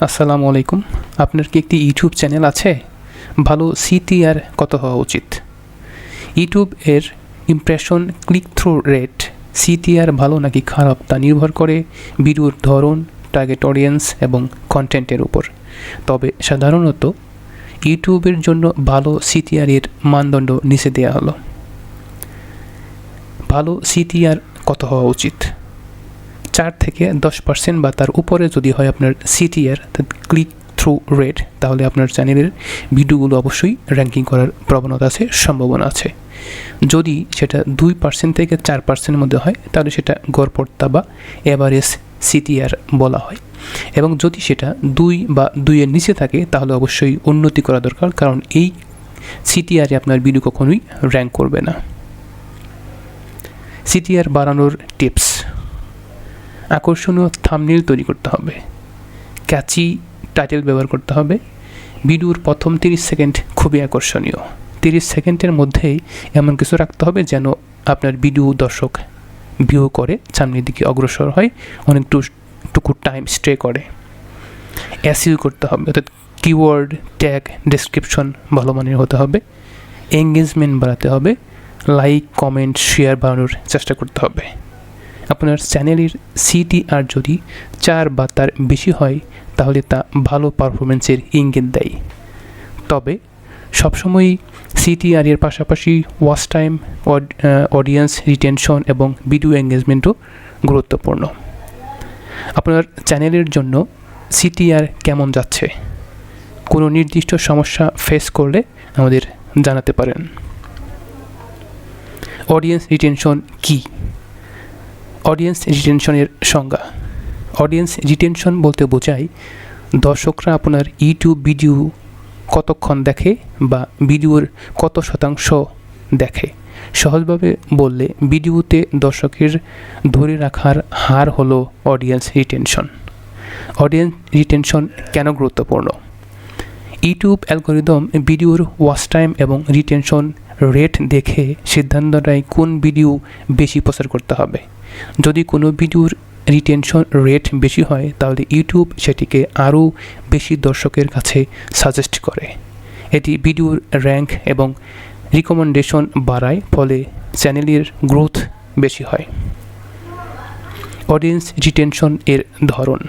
আসসালামু আলাইকুম। আপনার কি একটি ইউটিউব চ্যানেল আছে? ভালো সিটিআর কত হওয়া উচিত? ইউটিউব এর impression click through rate CTR ভালো নাকি খারাপ তা নির্ভর করে ভিডিওর ধরন, টার্গেট অডিয়েন্স এবং কন্টেন্টের উপর। তবে সাধারণত ইউটিউবের জন্য ভালো সিটিআর এর মানদণ্ড নিচে দেওয়া হলো। ভালো সিটিআর কত হওয়া উচিত? 4 থেকে 10% বা তার উপরে যদি হয় আপনার সিটিআর ক্লিক থ্রু রেট, তাহলে আপনার চ্যানেলের ভিডিওগুলো অবশ্যই র্যাঙ্কিং করার প্রবণতা আছে, সম্ভাবনা আছে। যদি সেটা 2% থেকে 4% মধ্যে হয় তাহলে সেটা গড়পড়তা বা এভারেজ সিটিআর বলা হয়। এবং যদি সেটা 2 বা 2-এর নিচে থাকে তাহলে অবশ্যই উন্নতি করা দরকার, কারণ এই সিটিআরে আপনার ভিডিও কখনোই র্যাঙ্ক করবে না। সিটিআর বাড়ানোর টিপস: আকর্ষণীয় থাম্বনেল তৈরি করতে হবে, ক্যাচি টাইটেল ব্যবহার করতে হবে, ভিডিওর প্রথম 30 সেকেন্ড খুবই আকর্ষণীয়। 30 সেকেন্ডের মধ্যেই এমন কিছু রাখতে হবে যেন আপনার ভিডিও দর্শক ভিউ করে সামনের দিকে অগ্রসর হয়, অনেকটুকু টাইম স্টে করে। এসইও করতে হবে, অর্থাৎ কিওয়ার্ড, ট্যাগ, ডেসক্রিপশন ভালো মানের হতে হবে। এঙ্গেজমেন্ট বাড়াতে হবে, লাইক, কমেন্ট, শেয়ার বাড়ানোর চেষ্টা করতে হবে। আপনার চ্যানেলের সিটিআর যদি 4 বা তার বেশি হয় তাহলে তা ভালো পারফরমেন্সের ইঙ্গিত দেয়। তবে সবসময়ই সিটিআর এর পাশাপাশি ওয়াচ টাইম, অডিয়েন্স রিটেনশন এবং ভিডিও এঙ্গেজমেন্টও গুরুত্বপূর্ণ। আপনার চ্যানেলের জন্য সিটিআর কেমন যাচ্ছে? কোনো নির্দিষ্ট সমস্যা ফেস করলে আমাদের জানাতে পারেন। অডিয়েন্স রিটেনশন কী? অডিয়েন্স রিটেনশনের সংজ্ঞা: অডিয়েন্স রিটেনশন বলতে বোঝায় দর্শকরা আপনার ইউটিউব ভিডিও কতক্ষণ দেখে বা ভিডিওর কত শতাংশ দেখে। সহজভাবে বললে ভিডিওতে দর্শকের ধরে রাখার হার হলো অডিয়েন্স রিটেনশন। অডিয়েন্স রিটেনশন কেন গুরুত্বপূর্ণ? ইউটিউব অ্যালগরিদম ভিডিওর ওয়াচ টাইম এবং রিটেনশন রেট দেখে সিদ্ধান্ত নেয় কোন ভিডিও বেশি প্রচার করতে হবে। যদি কোনো ভিডিওর রিটেনশন রেট বেশি হয় তাহলে ইউটিউব সেটিকে আরও বেশি দর্শকের কাছে সাজেস্ট করে। এটি ভিডিওর র্যাঙ্ক এবং রিকমেন্ডেশন বাড়ায়, ফলে চ্যানেলের গ্রোথ বেশি হয়। অডিয়েন্স রিটেনশন এর ধরন: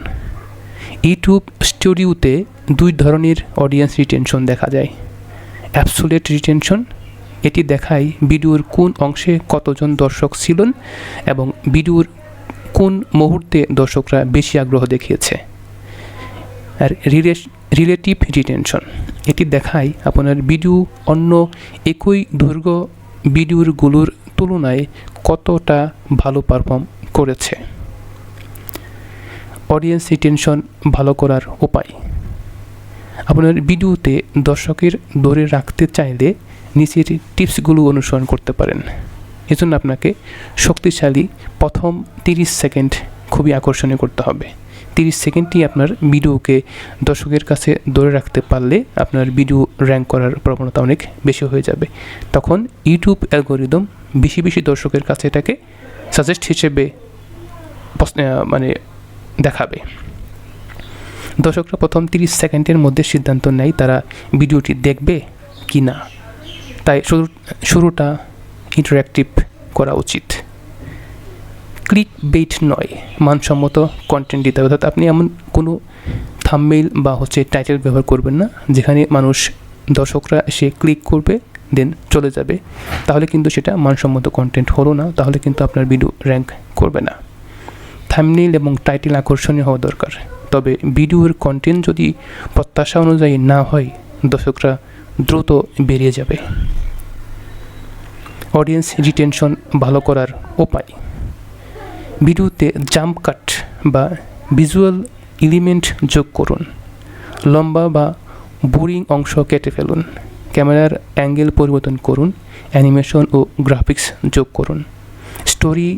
ইউটিউব স্টুডিওতে 2 ধরনের অডিয়েন্স রিটেনশন দেখা যায়। অ্যাবসোলিউট রিটেনশন, এটি দেখায় ভিডিওর কোন অংশে কতজন দর্শক ছিলেন এবং ভিডিওর কোন মুহূর্তে দর্শকরা বেশি আগ্রহ দেখিয়েছে। আর রিলেটিভ রিটেনশন, এটি দেখায় আপনার ভিডিও অন্য একই দৈর্ঘ্য ভিডিওগুলোর তুলনায় কতটা ভালো পারফর্ম করেছে। অডিয়েন্স রিটেনশন ভালো করার উপায়: আপনার ভিডিওতে দর্শকের ধরে রাখতে চাইলে নিচের টিপসগুলো অনুসরণ করতে পারেন। এজন্য আপনাকে শক্তিশালী প্রথম 30 সেকেন্ড খুবই আকর্ষণীয় করতে হবে। 30 সেকেন্ডই আপনার ভিডিওকে দর্শকের কাছে ধরে রাখতে পারলে আপনার ভিডিও র্যাঙ্ক করার প্রবণতা অনেক বেশি হয়ে যাবে। তখন ইউটিউব অ্যালগরিদম বেশি বেশি দর্শকের কাছে এটাকে সাজেস্ট হিসেবে দেখাবে। দর্শকরা প্রথম 30 সেকেন্ডের মধ্যে সিদ্ধান্ত নেয় তারা ভিডিওটি দেখবে কি না, তাই শুরুটা ইন্টারঅ্যাক্টিভ করা উচিত। ক্লিক বেইট নয়, মানসম্মত কন্টেন্ট দিতে হবে, অর্থাৎ আপনি এমন কোনো থাম্বনেইল বা টাইটেল ব্যবহার করবেন না যেখানে দর্শকরা এসে ক্লিক করবে দেন চলে যাবে, তাহলে কিন্তু সেটা মানসম্মত কন্টেন্ট হলো না, তাহলে কিন্তু আপনার ভিডিও র্যাঙ্ক করবে না। থাম্বনেইল এবং টাইটেল আকর্ষণীয় হওয়া দরকার, তবে ভিডিওর কন্টেন্ট যদি প্রত্যাশা অনুযায়ী না হয় দর্শকরা দ্রুত বেরিয়ে যাবে। অডিয়েন্স রিটেনশন ভালো করার উপায়: ভিডিওতে জাম্প কাট বা ভিজুয়াল এলিমেন্ট যোগ করুন, লম্বা বা বোরিং অংশ কেটে ফেলুন, ক্যামেরার অ্যাঙ্গেল পরিবর্তন করুন, অ্যানিমেশন ও গ্রাফিক্স যোগ করুন, স্টোরি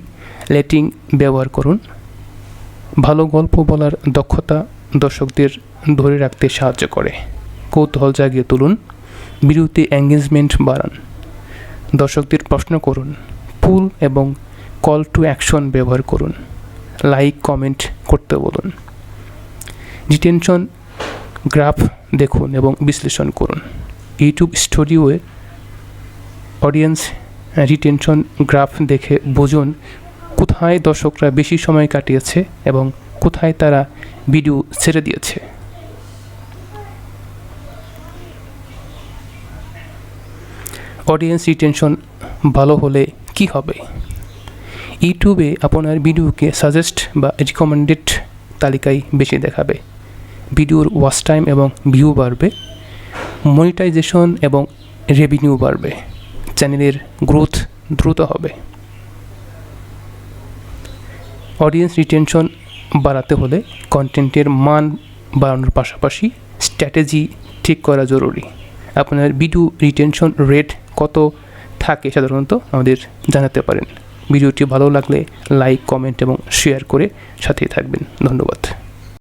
লেটিং ব্যবহার করুন। ভালো গল্প বলার দক্ষতা দর্শকদের ধরে রাখতে সাহায্য করে। কৌতূহল জাগিয়ে তুলুন, ভিডিওতে এঙ্গেজমেন্ট বাড়ান, দর্শকদের প্রশ্ন করুন, পুল এবং কল টু অ্যাকশন ব্যবহার করুন, লাইক কমেন্ট করতে বলুন। রিটেনশন গ্রাফ দেখুন এবং বিশ্লেষণ করুন। ইউটিউব স্টুডিওয়ে অডিয়েন্স রিটেনশন গ্রাফ দেখে বুঝুন কোথায় দর্শকরা বেশি সময় কাটিয়েছে এবং কোথায় তারা ভিডিও ছেড়ে দিয়েছে। অডিয়েন্স রিটেনশন ভালো হলে কি হবে? ইউটিউবে আপনার ভিডিওকে সাজেস্ট বা রিকমেন্ডেড তালিকায় বেশি দেখাবে, ভিডিওর ওয়াচ টাইম এবং ভিউ বাড়বে, মনিটাইজেশন এবং রেভিনিউ বাড়বে, চ্যানেলের গ্রোথ দ্রুত হবে। অডিয়েন্স রিটেনশন বাড়াতে হলে কন্টেন্টের মান বাড়ানোর পাশাপাশি স্ট্র্যাটেজি ঠিক করা জরুরি। আপনার ভিডিও রিটেনশন রেট কত থাকে সাধারণত আমাদের জানাতে পারেন। ভিডিওটি ভালো লাগলে লাইক, কমেন্ট এবং শেয়ার করে সাথেই থাকবেন। ধন্যবাদ।